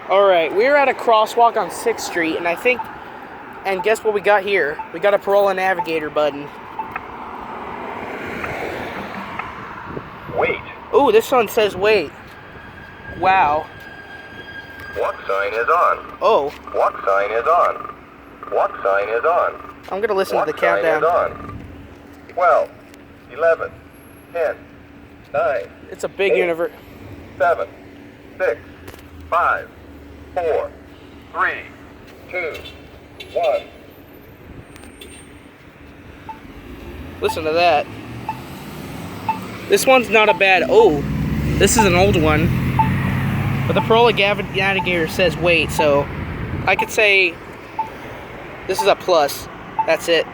Alright, we're at a crosswalk on 6th Street, and and guess what we got here? We got a Polara Navigator button. Wait. Ooh, this one says wait. Wow. Walk sign is on. Oh. Walk sign is on. Walk sign is on. I'm gonna listen to the Walk sign countdown. is on. 12, 11, 10, 9. It's a big 8, universe. 7, 6, 5, 4, 3, 2, 1. Listen to that. This one's not a bad. Oh, this is an old one. But the Polara Navigator says wait, so I could say this is a plus. That's it.